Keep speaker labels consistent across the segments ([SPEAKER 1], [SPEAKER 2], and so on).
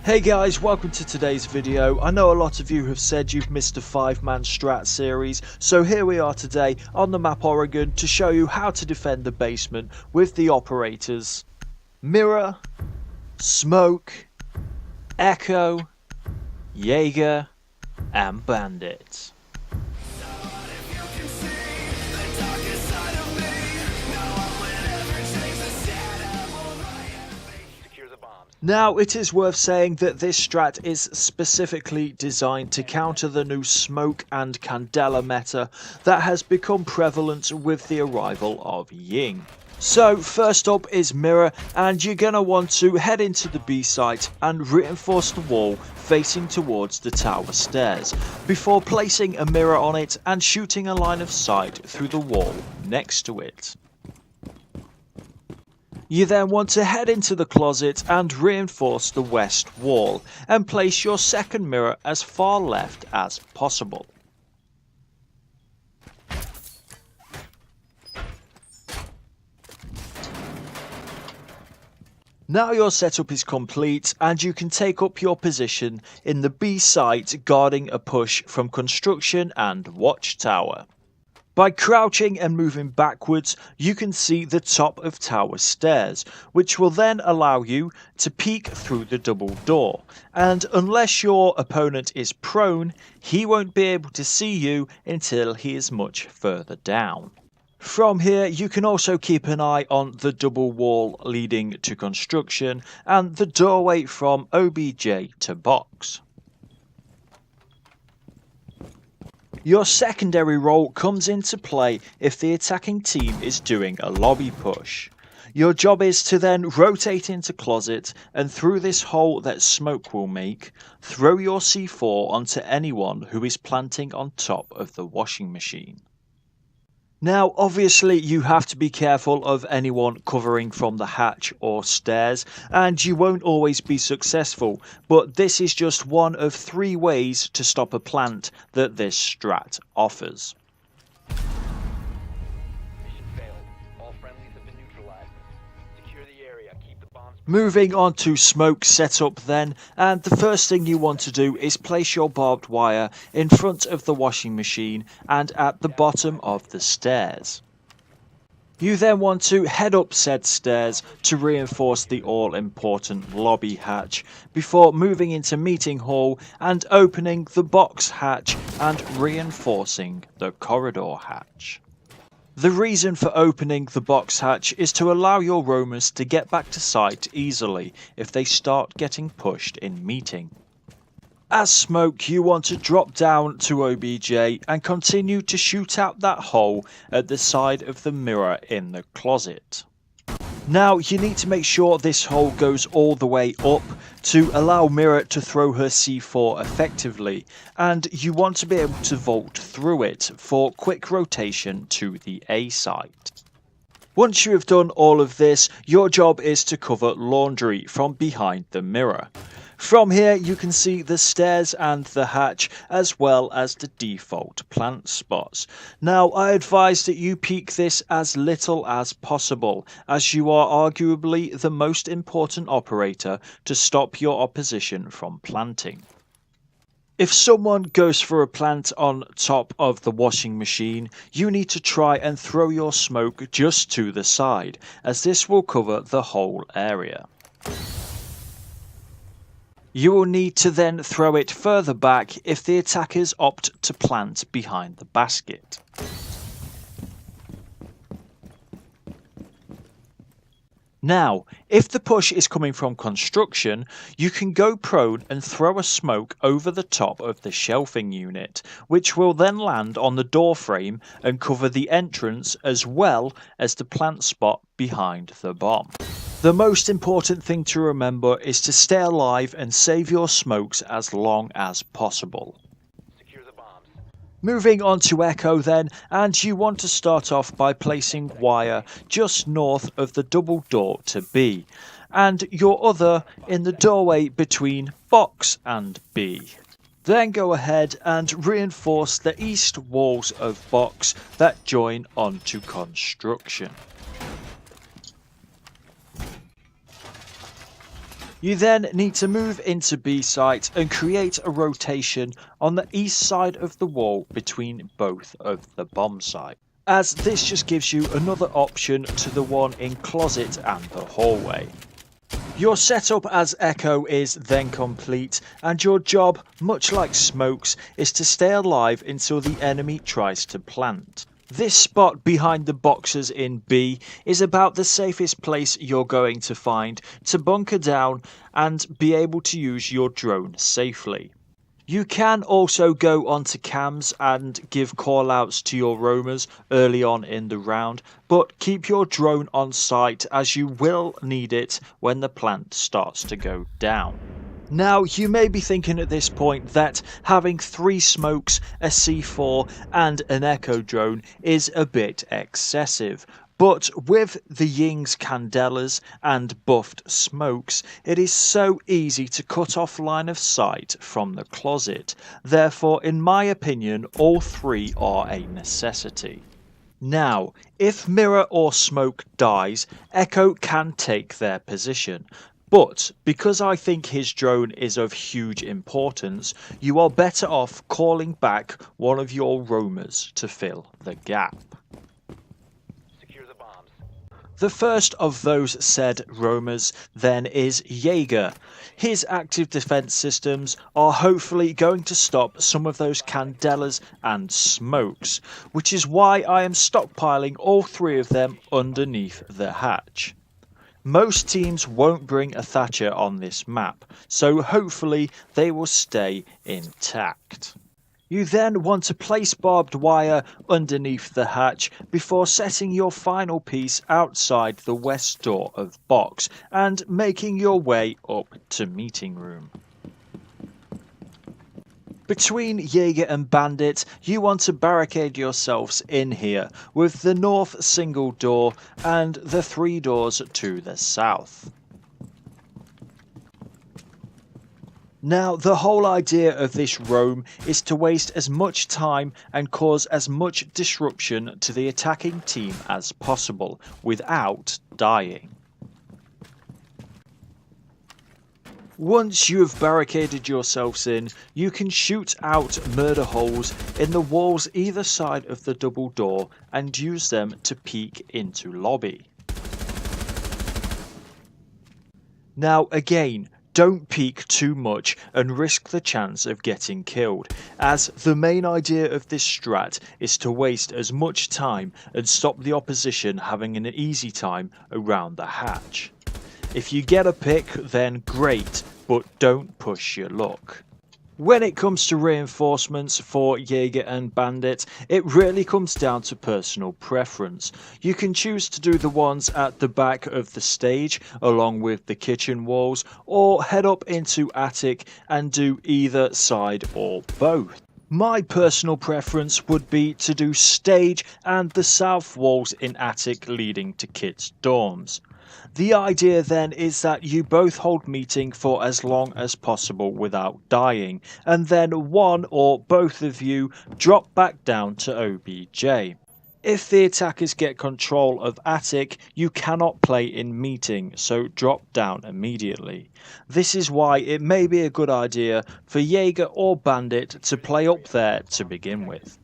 [SPEAKER 1] Hey guys, welcome to today's video. I know a lot of you have said you've missed a 5-man strat series, so here we are today on the map Oregon to show you how to defend the basement with the operators Mira, Smoke, Echo, Jager and Bandit. Now, it is worth saying that this strat is specifically designed to counter the new Smoke and Candela meta that has become prevalent with the arrival of Ying. So first up is Mira, and you're going to want to head into the B site and reinforce the wall facing towards the tower stairs before placing a mirror on it and shooting a line of sight through the wall next to it. You then want to head into the closet and reinforce the west wall and place your second mirror as far left as possible. Now your setup is complete and you can take up your position in the B site guarding a push from construction and watchtower. By crouching and moving backwards, you can see the top of tower stairs, which will then allow you to peek through the double door. And unless your opponent is prone, he won't be able to see you until he is much further down. From here, you can also keep an eye on the double wall leading to construction and the doorway from OBJ to box. Your secondary role comes into play if the attacking team is doing a lobby push. Your job is to then rotate into closet and through this hole that Smoke will make, throw your C4 onto anyone who is planting on top of the washing machine. Now obviously you have to be careful of anyone covering from the hatch or stairs, and you won't always be successful, but this is just one of 3 ways to stop a plant that this strat offers. Moving on to Smoke setup then, and the first thing you want to do is place your barbed wire in front of the washing machine and at the bottom of the stairs. You then want to head up said stairs to reinforce the all-important lobby hatch before moving into meeting hall and opening the box hatch and reinforcing the corridor hatch. The reason for opening the box hatch is to allow your roamers to get back to site easily if they start getting pushed in meeting. As Smoke, you want to drop down to OBJ and continue to shoot out that hole at the side of the mirror in the closet. Now you need to make sure this hole goes all the way up to allow Mira to throw her C4 effectively, and you want to be able to vault through it for quick rotation to the A site. Once you have done all of this, your job is to cover laundry from behind the mirror. From here you can see the stairs and the hatch as well as the default plant spots. Now I advise that you peek this as little as possible, as you are arguably the most important operator to stop your opposition from planting. If someone goes for a plant on top of the washing machine, you need to try and throw your smoke just to the side, as this will cover the whole area. You will need to then throw it further back if the attackers opt to plant behind the basket. Now, if the push is coming from construction, you can go prone and throw a smoke over the top of the shelving unit, which will then land on the door frame and cover the entrance as well as the plant spot behind the bomb. The most important thing to remember is to stay alive and save your smokes as long as possible. Moving on to Echo then, and you want to start off by placing wire just north of the double door to B, and your other in the doorway between box and B. Then go ahead and reinforce the east walls of box that join onto construction. You then need to move into B site and create a rotation on the east side of the wall between both of the bomb sites, as this just gives you another option to the one in closet and the hallway. Your setup as Echo is then complete, and your job, much like Smoke's, is to stay alive until the enemy tries to plant. This spot behind the boxes in B is about the safest place you're going to find to bunker down and be able to use your drone safely. You can also go onto cams and give callouts to your roamers early on in the round, but keep your drone on site as you will need it when the plant starts to go down. Now, you may be thinking at this point that having 3 smokes, a C4 and an Echo drone is a bit excessive. But with the Ying's Candelas and buffed smokes, it is so easy to cut off line of sight from the closet. Therefore, in my opinion, all 3 are a necessity. Now, if Mira or Smoke dies, Echo can take their position. But because I think his drone is of huge importance, you are better off calling back one of your roamers to fill the gap. The first of those said roamers then is Yeager. His active defense systems are hopefully going to stop some of those Candelas and smokes, which is why I am stockpiling all 3 of them underneath the hatch. Most teams won't bring a Thatcher on this map, so hopefully they will stay intact. You then want to place barbed wire underneath the hatch before setting your final piece outside the west door of box and making your way up to meeting room. Between Jager and Bandit, you want to barricade yourselves in here with the north single door and the 3 doors to the south. Now, the whole idea of this roam is to waste as much time and cause as much disruption to the attacking team as possible without dying. Once you have barricaded yourselves in, you can shoot out murder holes in the walls either side of the double door and use them to peek into lobby. Now again, don't peek too much and risk the chance of getting killed, as the main idea of this strat is to waste as much time and stop the opposition having an easy time around the hatch. If you get a pick, then great, but don't push your luck. When it comes to reinforcements for Jager and Bandit, it really comes down to personal preference. You can choose to do the ones at the back of the stage along with the kitchen walls, or head up into attic and do either side or both. My personal preference would be to do stage and the south walls in attic leading to kids' dorms. The idea then is that you both hold meeting for as long as possible without dying, and then one or both of you drop back down to OBJ. If the attackers get control of attic, you cannot play in meeting, so drop down immediately. This is why it may be a good idea for Jager or Bandit to play up there to begin with.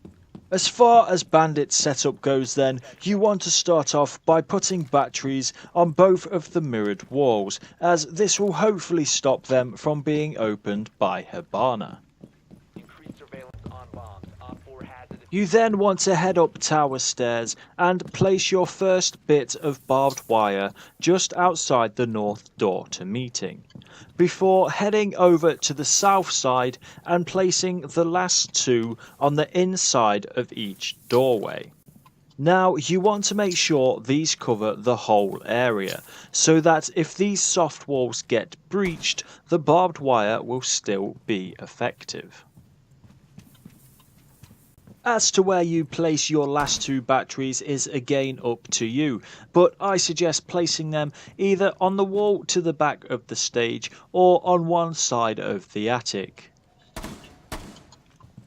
[SPEAKER 1] As far as Bandit's setup goes then, you want to start off by putting batteries on both of the mirrored walls, as this will hopefully stop them from being opened by Hibana. You then want to head up tower stairs and place your first bit of barbed wire just outside the north door to meeting, before heading over to the south side and placing the last 2 on the inside of each doorway. Now you want to make sure these cover the whole area, so that if these soft walls get breached, the barbed wire will still be effective. As to where you place your last 2 batteries is again up to you, but I suggest placing them either on the wall to the back of the stage or on one side of the attic.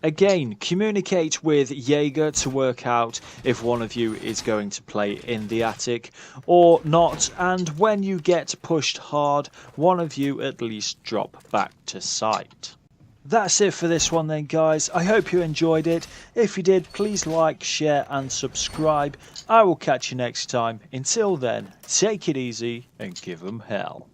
[SPEAKER 1] Again, communicate with Yeager to work out if one of you is going to play in the attic or not, and when you get pushed hard, one of you at least drop back to site. That's it for this one then, guys. I hope you enjoyed it. If you did, please like, share and subscribe. I will catch you next time. Until then, take it easy and give 'em hell.